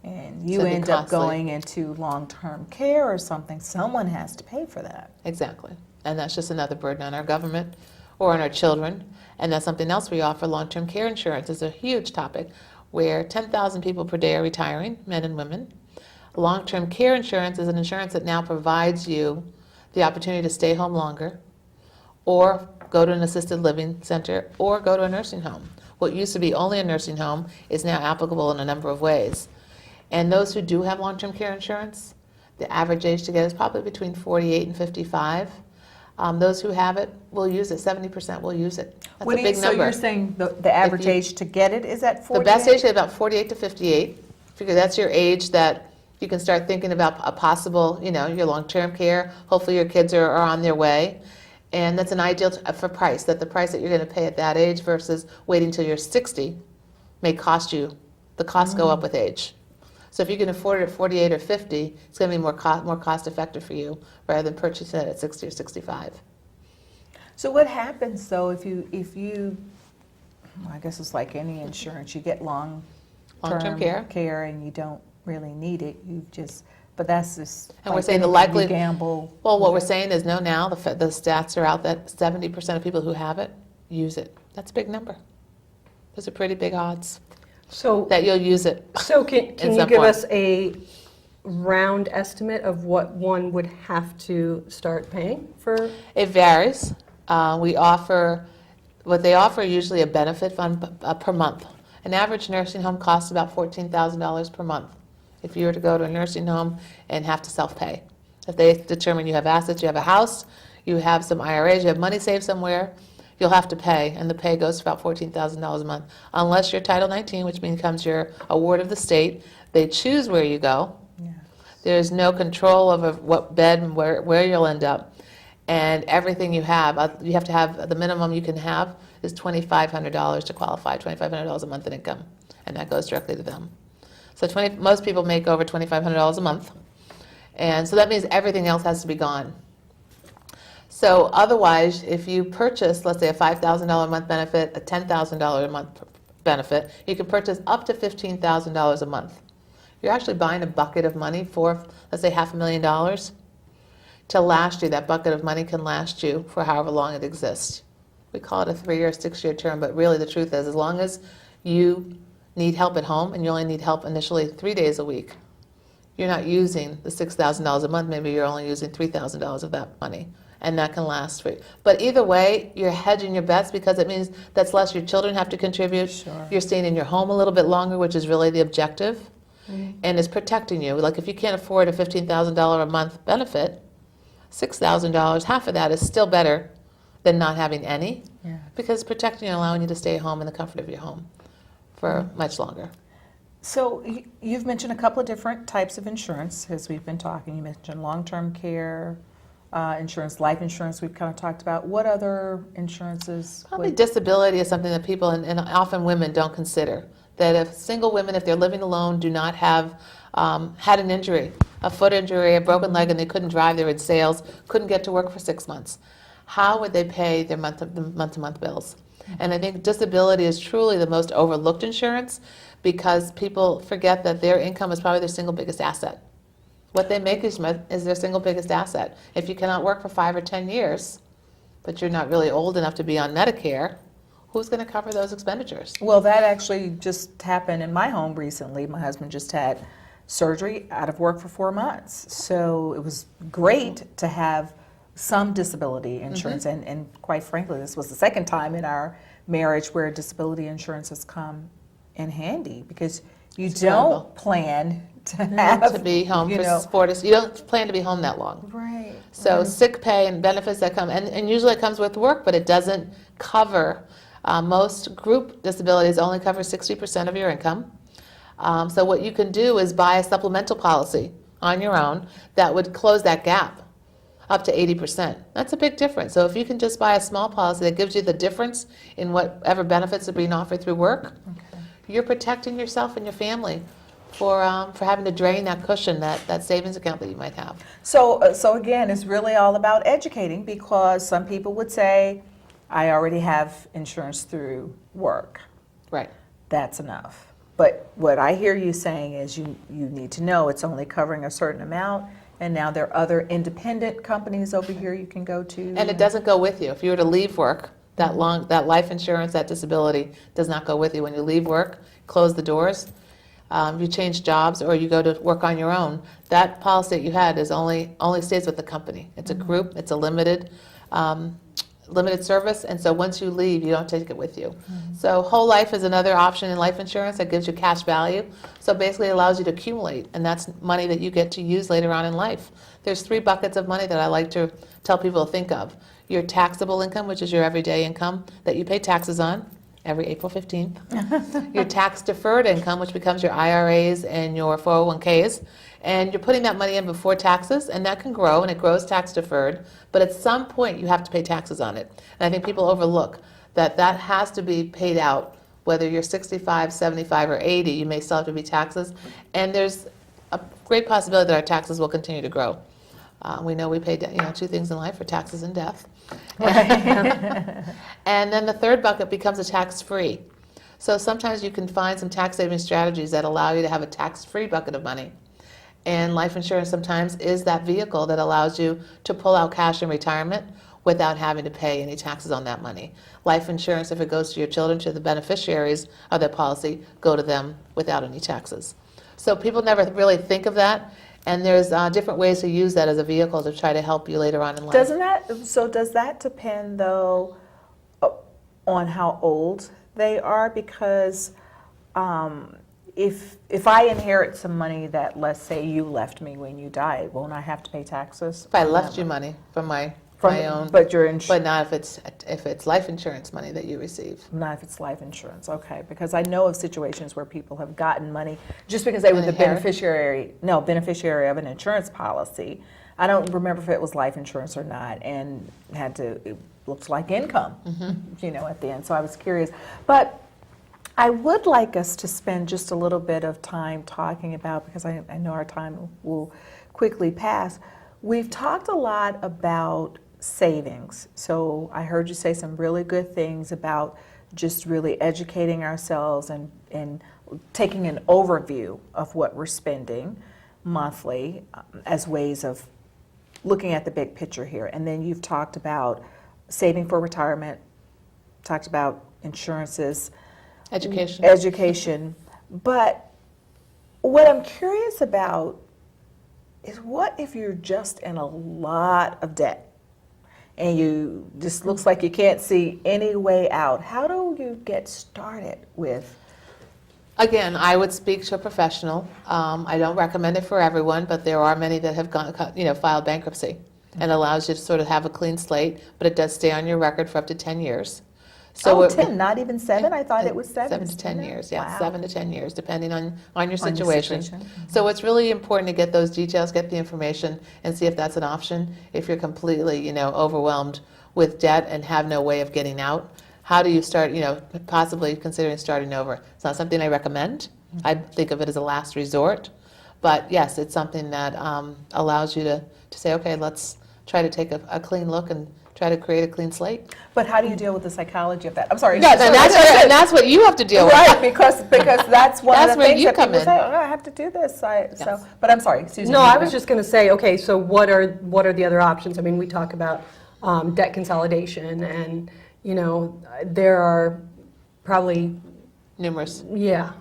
S1: and you
S2: It's gonna be
S1: end up
S2: costly.
S1: going into long-term care or something, someone has to pay for that.
S2: Exactly. And that's just another burden on our government or on our children. And that's something else we offer. Long-term care insurance is a huge topic, where 10,000 people per day are retiring, men and women. Long-term care insurance is an insurance that now provides you the opportunity to stay home longer, or go to an assisted living center, or go to a nursing home. What used to be only a nursing home is now applicable in a number of ways. And those who do have long-term care insurance, the average age to get is probably between 48 and 55. Those who have it will use it. 70% will use it. That's a big
S1: So
S2: number.
S1: you're saying the average
S2: you-
S1: age to get it is at 40?
S2: The best age is about 48 to 58. Figure that's your age that you can start thinking about a possible, your long-term care. Hopefully your kids are on their way. And that's an ideal for price, that the price that you're going to pay at that age versus waiting till you're 60 may cost you, the costs go up with age. So if you can afford it at 48 or 50, it's going to be more cost effective for you rather than purchasing it at 60 or 65.
S1: So what happens though if you, well, I guess it's like any insurance, you get
S2: Long-term care.
S1: and you don't really need it, but that's just.
S2: And we're
S1: like
S2: saying the
S1: anything,
S2: likely-
S1: you gamble.
S2: Well, what we're saying is no, now the stats are out that 70% of people who have it use it. That's a big number. Those are pretty big odds
S3: So,
S2: that you'll use it.
S3: so can
S2: in
S3: you
S2: some
S3: give
S2: form.
S3: us a round estimate of what one would have to start paying for?
S2: It varies. We offer, what they offer usually a benefit fund per month. An average nursing home costs about $14,000 per month if you were to go to a nursing home and have to self-pay. If they determine you have assets, you have a house, you have some IRAs, you have money saved somewhere, you'll have to pay, and the pay goes to about $14,000 a month. Unless you're Title 19, which becomes your award of the state, they choose where you go.
S1: Yeah.
S2: There's no control over what bed and where you'll end up. And everything you have to have, the minimum you can have is $2,500 to qualify, $2,500 a month in income, and that goes directly to them. So most people make over $2,500 a month, and so that means everything else has to be gone. So otherwise, if you purchase, let's say a $5,000 a month benefit, a $10,000 a month benefit, you can purchase up to $15,000 a month. You're actually buying a bucket of money for, let's say, $500,000 to last you. That bucket of money can last you for however long it exists. We call it a 3 or 6 year term, but really the truth is, as long as you need help at home and you only need help initially 3 days a week, you're not using the $6,000 a month. Maybe you're only using $3,000 of that money, and that can last for you. But either way, you're hedging your bets because it means that's less your children have to contribute.
S1: Sure.
S2: You're staying in your home a little bit longer, which is really the objective, and it's protecting you. Like if you can't afford a $15,000 a month benefit, $6,000, half of that is still better than not having any,
S1: Yeah.
S2: because it's protecting you and allowing you to stay home in the comfort of your home for much longer.
S1: So you've mentioned a couple of different types of insurance as we've been talking. You mentioned long-term care insurance, life insurance we've kind of talked about. What other insurances?
S2: Probably disability is something that people, and often women, don't consider. That if single women, if they're living alone, do not have had an injury, a foot injury, a broken leg, and they couldn't drive, they were in sales, couldn't get to work for 6 months, how would they pay their month-to-month bills? And I think disability is truly the most overlooked insurance because people forget that their income is probably their single biggest asset. What they make is their single biggest asset. If you cannot work for 5 or 10 years, but you're not really old enough to be on Medicare, who's going to cover those expenditures?
S1: Well, that actually just happened in my home recently. My husband just had surgery, out of work for 4 months. So it was great to have some disability insurance. And quite frankly, this was the second time in our marriage where disability insurance has come in handy because you
S2: It's
S1: don't
S2: valuable.
S1: plan to have
S2: To be home
S1: you
S2: for
S1: know,
S2: 4 to, you don't plan to be home that long.
S1: Right.
S2: So sick pay and benefits that come, and usually it comes with work, but it doesn't cover, most group disabilities only cover 60% of your income. So what you can do is buy a supplemental policy on your own that would close that gap up to 80%. That's a big difference. So if you can just buy a small policy that gives you the difference in whatever benefits are being offered through work, you're protecting yourself and your family for having to drain that cushion, that savings account that you might have.
S1: So again, it's really all about educating because some people would say, I already have insurance through work.
S2: Right.
S1: That's enough. But what I hear you saying is you need to know it's only covering a certain amount, and now there are other independent companies over here you can go to.
S2: And it doesn't go with you. If you were to leave work, that life insurance, that disability does not go with you. When you leave work, close the doors, you change jobs or you go to work on your own, that policy that you had is only stays with the company. It's a group, it's a limited service, and so once you leave, you don't take it with you. So whole life is another option in life insurance that gives you cash value. So basically it allows you to accumulate, and that's money that you get to use later on in life. There's 3 buckets of money that I like to tell people to think of. Your taxable income, which is your everyday income that you pay taxes on every April 15th. Your tax-deferred income, which becomes your IRAs and your 401ks. And you're putting that money in before taxes, and that can grow, and it grows tax-deferred. But at some point, you have to pay taxes on it. And I think people overlook that has to be paid out. Whether you're 65, 75, or 80, you may still have to be taxes. And there's a great possibility that our taxes will continue to grow. We know we pay 2 things in life for taxes and death. And then the third bucket becomes a tax-free. So sometimes you can find some tax-saving strategies that allow you to have a tax-free bucket of money. And life insurance sometimes is that vehicle that allows you to pull out cash in retirement without having to pay any taxes on that money. Life insurance, if it goes to your children, to the beneficiaries of that policy, go to them without any taxes. So people never really think of that. And there's different ways to use that as a vehicle to try to help you later on in life.
S1: Does that depend, though, on how old they are? Because if I inherit some money that, let's say, you left me when you died, won't I have to pay taxes?
S2: If I left you money from my own,
S1: but
S2: but not if it's life insurance money that you receive.
S1: Not if it's life insurance, okay. Because I know of situations where people have gotten money just because they were the beneficiary of an insurance policy. I don't remember if it was life insurance or not, and it looks like income, at the end. So I was curious. But I would like us to spend just a little bit of time talking about, because I know our time will quickly pass. We've talked a lot about savings. So I heard you say some really good things about just really educating ourselves and taking an overview of what we're spending monthly as ways of looking at the big picture here. And then you've talked about saving for retirement, talked about insurances, education. But what I'm curious about is, what if you're just in a lot of debt and you just looks like you can't see any way out? How do you get started with?
S2: Again, I would speak to a professional. I don't recommend it for everyone, but there are many that have filed bankruptcy, and allows you to sort of have a clean slate, but it does stay on your record for up to 10 years.
S1: So 10, not even 7? I thought it was 7.
S2: 7 to 10 years, yeah,
S1: Wow.
S2: 7 to 10 years, depending on your situation. So it's really important to get those details, get the information, and see if that's an option. If you're completely, overwhelmed with debt and have no way of getting out, how do you start, possibly considering starting over? It's not something I recommend. I think of it as a last resort. But yes, it's something that allows you to say, okay, let's try to take a clean look and try to create a clean slate.
S1: But how do you deal with the psychology of that? I'm sorry.
S2: No, and that's what you have to deal with.
S1: Right, because that's one
S2: That's
S1: of the
S2: where
S1: things
S2: you
S1: that
S2: come
S1: people
S2: in.
S1: say, I have to do this. So, but I'm sorry, Susan.
S3: No, I was just going to say, okay, so what are the other options? I mean, we talk about debt consolidation, and there are probably
S2: Numerous.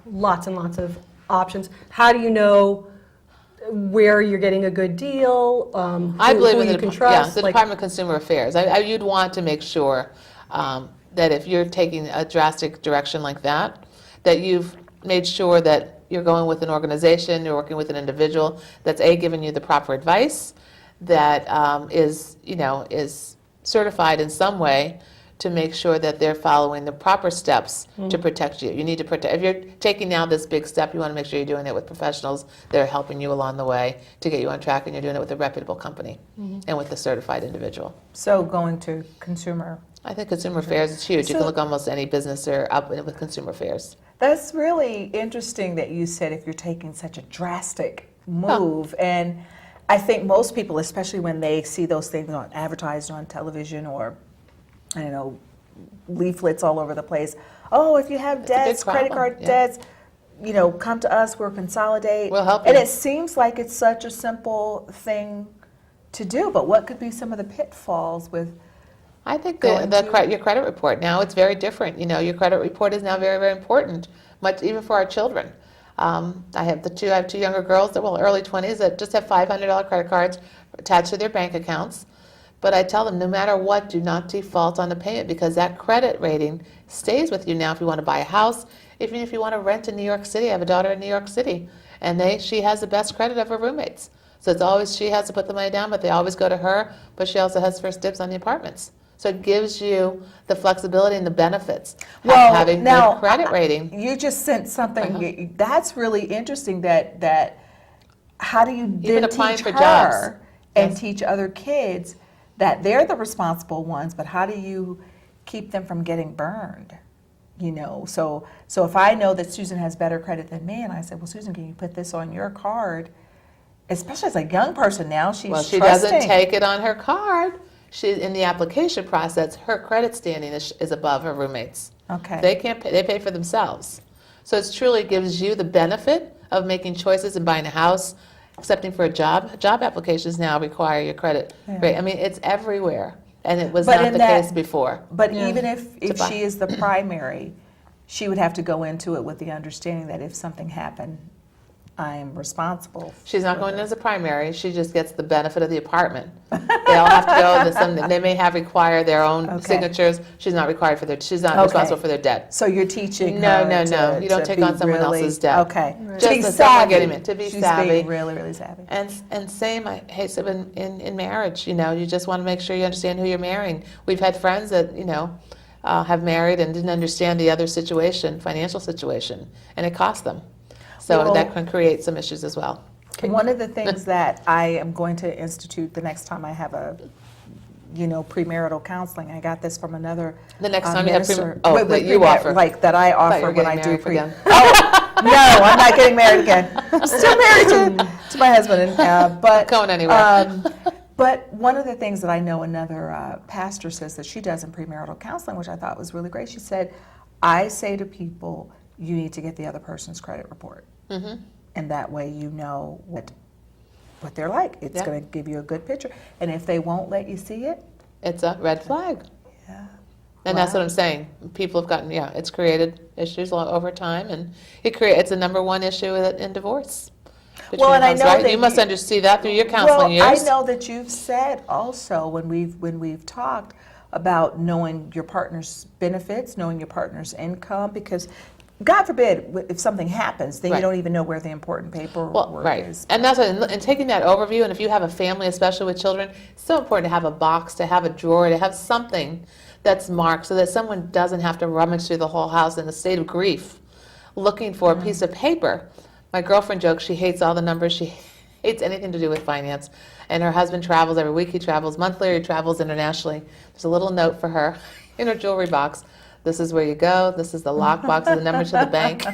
S3: lots and lots of options. How do you know where you're getting a good deal?
S2: I believe
S3: who
S2: in
S3: you can trust?
S2: the Department of Consumer Affairs. You'd want to make sure that if you're taking a drastic direction like that, that you've made sure that you're going with an organization, you're working with an individual that's giving you the proper advice, that is certified in some way to make sure that they're following the proper steps to protect you. You need to protect. If you're taking now this big step, you want to make sure you're doing it with professionals that are helping you along the way to get you on track, and you're doing it with a reputable company and with a certified individual.
S1: So going to consumer.
S2: I think Consumer Affairs is huge. You
S1: So-
S2: can look almost any business or up with Consumer Affairs.
S1: That's really interesting that you said if you're taking such a drastic move. And I think most people, especially when they see those things advertised on television or leaflets all over the place. Oh, if you have debts, credit card debts, come to us, we'll consolidate.
S2: We'll help you.
S1: And it seems like it's such a simple thing to do, but what could be some of the pitfalls with?
S2: I think
S1: Going
S2: your credit report now, it's very different. Your credit report is now very, very important, much even for our children. I have two younger girls that, well, early 20s, that just have $500 credit cards attached to their bank accounts. But I tell them, no matter what, do not default on the payment, because that credit rating stays with you now if you want to buy a house, even if you want to rent in New York City. I have a daughter in New York City, and she has the best credit of her roommates. So it's always she has to put the money down, but they always go to her, but she also has first dibs on the apartments. So it gives you the flexibility and the benefits of having good credit rating.
S1: You just sent something that's really interesting. That how do you
S2: Even
S1: then
S2: applying
S1: teach
S2: for
S1: her
S2: jobs.
S1: and
S2: Yes.
S1: teach other kids that they're the responsible ones, but how do you keep them from getting burned? So if I know that Susan has better credit than me, and I said, well, Susan, can you put this on your card? Especially as a young person now, she's
S2: Well, she
S1: trusting.
S2: doesn't take it on her card. In the application process, her credit standing is above her roommates.
S1: Okay.
S2: They can't pay, they pay for themselves. So it truly gives you the benefit of making choices and buying a house, accepting for a job. Job applications now require your credit rate. I mean, it's everywhere, and it was
S1: But
S2: not
S1: in
S2: the
S1: that-
S2: case before.
S1: But
S3: Yeah.
S1: even if
S2: buy.
S1: she is the primary, she would have to go into it with the understanding that if something happened, I am responsible.
S2: She's not going in as a primary. She just gets the benefit of the apartment. They all have to go. They may have require their own
S1: Okay.
S2: signatures. She's not required for their. She's not
S1: Okay.
S2: responsible for their debt.
S1: So you're teaching
S2: No,
S1: her
S2: no,
S1: to,
S2: no. You don't
S1: to
S2: take
S1: be
S2: on someone
S1: really,
S2: else's debt.
S1: Okay.
S3: Right.
S1: To be
S2: Just as someone
S1: savvy.
S2: getting it, to be
S1: She's
S2: savvy.
S1: being really, really savvy.
S2: And same, so in marriage, you just want to make sure you understand who you're marrying. We've had friends that, have married and didn't understand the other situation, financial situation, and it cost them. So
S1: Well-
S2: that can create some issues as well.
S1: One of the things that I am going to institute the next time I have a, premarital counseling, I got this from another
S2: The next time you have
S1: minister.
S2: that you offer.
S1: Like that I
S2: I thought you
S1: offer
S2: were
S1: when
S2: getting
S1: I do
S2: married again.
S1: Oh, no, I'm not getting married again. I'm still married to my husband, but
S2: Going anywhere.
S1: But one of the things that I know another pastor says that she does in premarital counseling, which I thought was really great, she said, I say to people, you need to get the other person's credit report.
S2: Mm-hmm.
S1: And that way you know what they're like. It's
S2: Yeah.
S1: going to give you a good picture. And if they won't let you see it,
S2: It's a red flag.
S1: yeah.
S2: And that's
S1: Wow.
S2: what I'm saying. People have gotten, it's created issues over time, and it's the number one issue in divorce.
S1: Well, and I know
S2: right?
S1: that
S2: You must see that through your
S1: Well,
S2: counseling years.
S1: I know that you've said also when we've talked about knowing your partner's benefits, knowing your partner's income, because God forbid if something happens, then
S2: Right.
S1: you don't even know where the important paperwork
S2: Well, right.
S1: is.
S2: And that's what, and taking that overview, and if you have a family, especially with children, it's so important to have a box, to have a drawer, to have something that's marked so that someone doesn't have to rummage through the whole house in a state of grief looking for a piece of paper. My girlfriend jokes she hates all the numbers. She hates anything to do with finance. And her husband travels every week. He travels monthly, or he travels internationally. There's a little note for her in her jewelry box. This is where you go. This is the lock box, the numbers to the bank,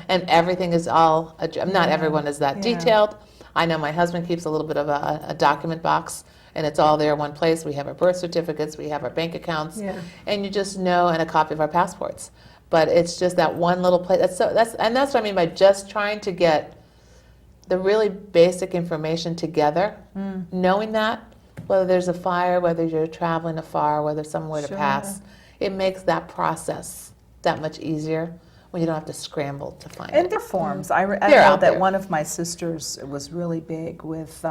S2: and everything is all. Not everyone is that
S1: Yeah.
S2: detailed. I know my husband keeps a little bit of a document box, and it's all there in one place. We have our birth certificates, we have our bank accounts,
S3: Yeah.
S2: and you just know, and a copy of our passports. But it's just that one little place. That's what I mean by just trying to get the really basic information together, knowing that whether there's a fire, whether you're traveling afar, whether somewhere to
S1: Sure.
S2: pass. It makes that process that much easier when you don't have to scramble to find
S1: And
S2: it.
S1: there are forms. I
S2: They're
S1: know
S2: out
S1: that
S2: there.
S1: one of my sisters was really big with,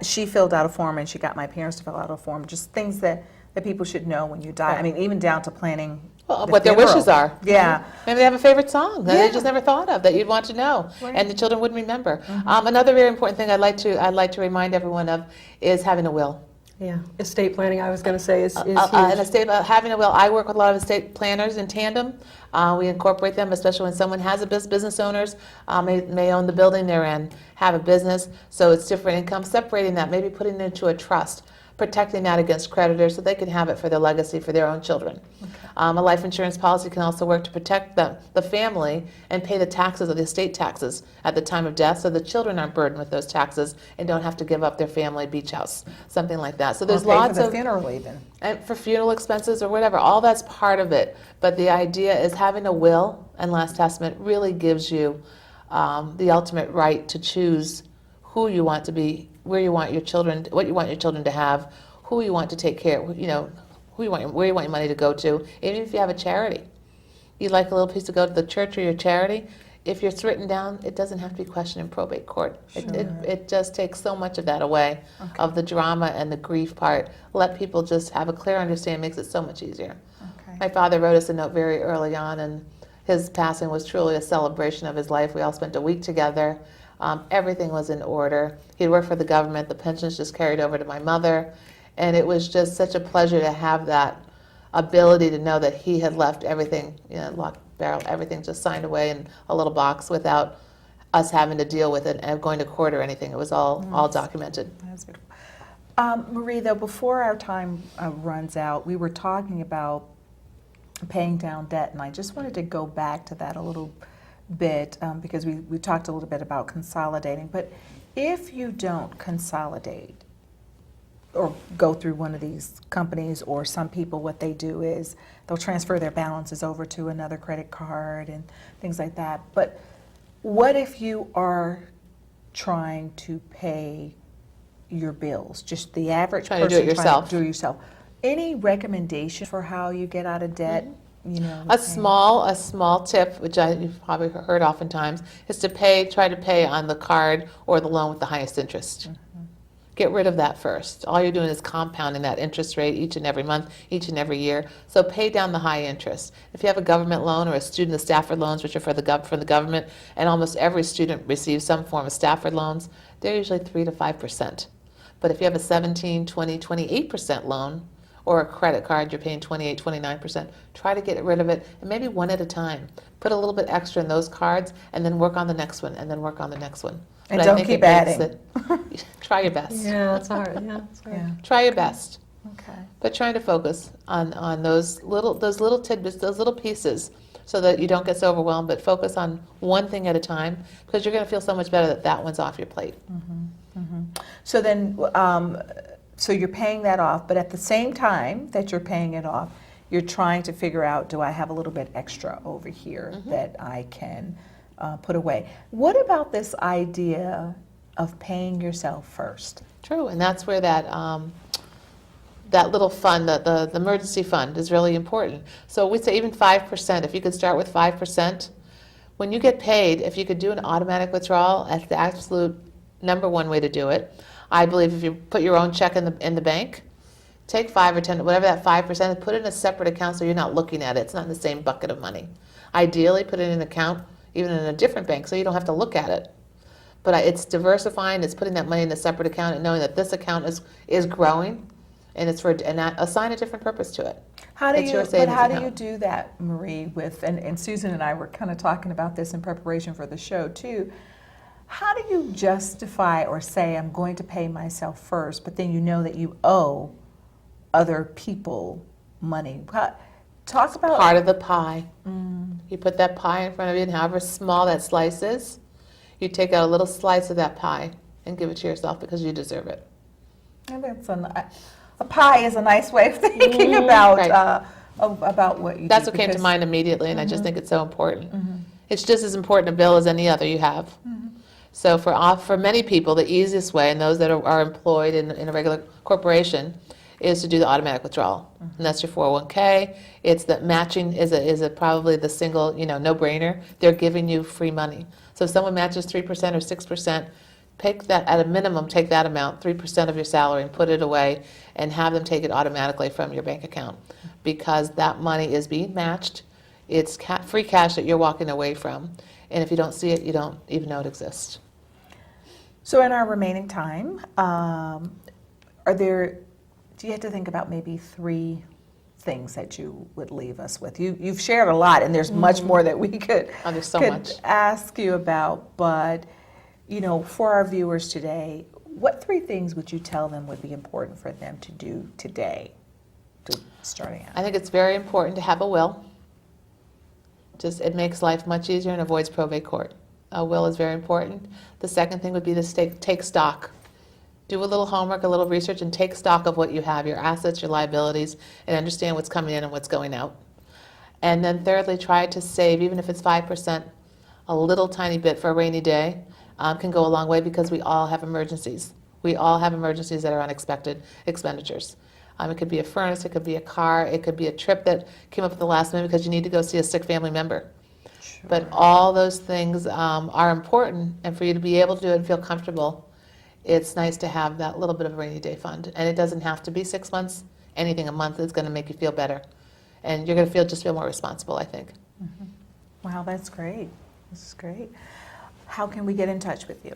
S1: she filled out a form and she got my parents to fill out a form, just things that people should know when you die. I mean, even down to planning
S2: Well,
S1: the
S2: what their
S1: funeral.
S2: wishes are.
S1: Yeah.
S2: Maybe they have a favorite song that
S1: Yeah.
S2: they just never thought of that you'd want to know,
S1: Right.
S2: and the children wouldn't remember. Another very important thing I'd like to remind everyone of is having a will.
S3: Yeah, estate planning, I was going to say, is huge.
S2: An estate, having a will. I work with a lot of estate planners in tandem. We incorporate them, especially when someone has a business owners, may own the building they're in, have a business, so it's different income. Separating that, maybe putting it into a trust, protecting that against creditors so they can have it for their legacy for their own children. A life insurance policy can also work to protect the family and pay the taxes or the estate taxes at the time of death, so the children aren't burdened with those taxes and don't have to give up their family beach house, something like that. So there's
S1: Or pay
S2: lots
S1: for the
S2: of
S1: funeral even.
S2: and for funeral expenses or whatever, all that's part of it. But the idea is having a will and last testament really gives you the ultimate right to choose who you want to be, where you want your children, what you want your children to have, who you want to take care of, where you want your money to go to. Even if you have a charity, you'd like a little piece to go to the church or your charity. if it's written down, it doesn't have to be questioned in probate court.
S1: Sure.
S2: It just takes so much of that away,
S1: Okay.
S2: of the drama and the grief part. Let people just have a clear understanding, makes it so much easier.
S1: Okay.
S2: My father wrote us a note very early on, and his passing was truly a celebration of his life. We all spent a week together. Everything was in order. He'd worked for the government. The pensions just carried over to my mother. And it was just such a pleasure to have that ability to know that he had left everything, locked barrel, everything just signed away in a little box without us having to deal with it and going to court or anything. It was all documented.
S1: That's beautiful. Marie, though, before our time runs out, we were talking about paying down debt, and I just wanted to go back to that a little bit because we talked a little bit about consolidating. But if you don't consolidate or go through one of these companies, or some people, what they do is they'll transfer their balances over to another credit card and things like that. But what if you are trying to pay your bills, just the average
S2: Trying to
S1: person
S2: do it yourself.
S1: trying to do it yourself? Any recommendation for how you get out of debt?
S2: A small tip, which you've probably heard oftentimes, is to try to pay on the card or the loan with the highest interest. Get rid of that first. All you're doing is compounding that interest rate each and every month, each and every year. So pay down the high interest. If you have a government loan or a student, the Stafford loans, which are for the government, and almost every student receives some form of Stafford loans, they're usually 3 to 5%. But if you have a 17, 20, 28% loan, or a credit card, you're paying 28, 29%. Try to get rid of it, and maybe one at a time. Put a little bit extra in those cards, and then work on the next one, and then work on the next one.
S1: And
S2: But I
S1: don't
S2: think
S1: keep
S2: it makes
S1: adding.
S2: try your best.
S3: Yeah, that's hard. Yeah, that's hard.
S1: Yeah.
S2: Try your best.
S1: Okay.
S2: But trying to focus on those little tidbits, those little pieces, so that you don't get so overwhelmed, but focus on one thing at a time, because you're going to feel so much better that one's off your plate.
S1: So then, so you're paying that off, but at the same time that you're paying it off, you're trying to figure out, do I have a little bit extra over here that I can put away? What about this idea of paying yourself first?
S2: True, and that's where that little fund, the emergency fund, is really important. So we say even 5%, if you could start with 5%, when you get paid, if you could do an automatic withdrawal, that's the absolute number one way to do it. I believe if you put your own check in the bank, take 5 or 10, whatever that 5% is, put it in a separate account so you're not looking at it. It's not in the same bucket of money. Ideally, put it in an account, even in a different bank, so you don't have to look at it. But it's diversifying, it's putting that money in a separate account and knowing that this account is growing, and it's and assign a different purpose to it.
S1: How do
S2: It's
S1: you?
S2: your
S1: But
S2: savings
S1: how do you
S2: account.
S1: do that, Marie? With and Susan and I were kind of talking about this in preparation for the show too. How do you justify or say I'm going to pay myself first, but then you know that you owe other people money? Talk about
S2: Part of the pie. You put that pie in front of you, and however small that slice is, you take out a little slice of that pie and give it to yourself because you deserve it.
S1: And that's a pie is a nice way of thinking about
S2: Right.
S1: About what you
S2: That's
S1: do.
S2: what came to
S1: because-
S2: mind immediately, and I just think it's so important. It's just as important a bill as any other you have. So for many people, the easiest way, and those that are employed in a regular corporation, is to do the automatic withdrawal. And that's your 401k. It's that matching is probably the single, no-brainer. They're giving you free money. So if someone matches 3% or 6%, take that, at a minimum, take that amount, 3% of your salary, and put it away, and have them take it automatically from your bank account, because that money is being matched. It's free cash that you're walking away from, and if you don't see it, you don't even know it exists.
S1: So in our remaining time, do you have to think about maybe 3 things that you would leave us with? You've shared a lot, and there's much more that we could,
S2: Oh, there's so
S1: could
S2: much.
S1: ask you about, but for our viewers today, what 3 things would you tell them would be important for them to do today, starting out?
S2: I think it's very important to have a will. It makes life much easier and avoids probate court. A will is very important. The second thing would be to take stock. Do a little homework, a little research, and take stock of what you have, your assets, your liabilities, and understand what's coming in and what's going out. And then thirdly, try to save, even if it's 5%, a little tiny bit for a rainy day can go a long way, because we all have emergencies. We all have emergencies that are unexpected expenditures. It could be a furnace, it could be a car, it could be a trip that came up at the last minute because you need to go see a sick family member. But all those things are important, and for you to be able to do it and feel comfortable, it's nice to have that little bit of a rainy day fund. And it doesn't have to be 6 months. Anything a month is going to make you feel better, and you're going to just feel more responsible, I think.
S1: Wow, that's great. This is great. How can we get in touch with you?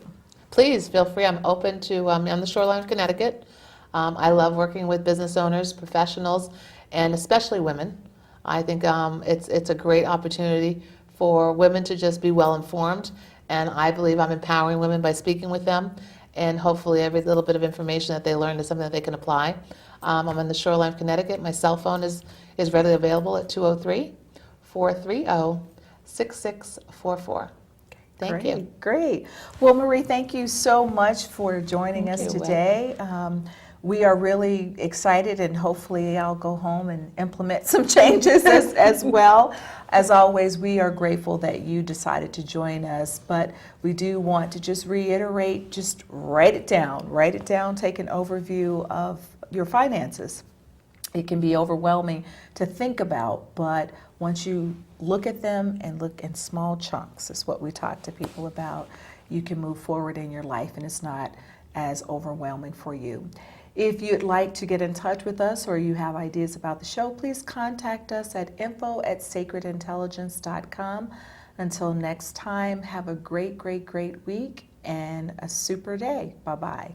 S2: Please feel free. I'm open to, I'm on the shoreline of Connecticut. I love working with business owners, professionals, and especially women. I think it's a great opportunity for women to just be well informed, and I believe I'm empowering women by speaking with them, and hopefully every little bit of information that they learn is something that they can apply. I'm on the shoreline of Connecticut. My cell phone is readily available at 203-430-6644. Thank you.
S1: Great. Well, Marie, thank you so much for joining us today. We are really excited, and hopefully I'll go home and implement some changes as well. As always, we are grateful that you decided to join us, but we do want to just reiterate, just write it down, take an overview of your finances. It can be overwhelming to think about, but once you look at them and look in small chunks, is what we talk to people about, you can move forward in your life and it's not as overwhelming for you. If you'd like to get in touch with us or you have ideas about the show, please contact us at info@sacredintelligence.com. Until next time, have a great week and a super day. Bye-bye.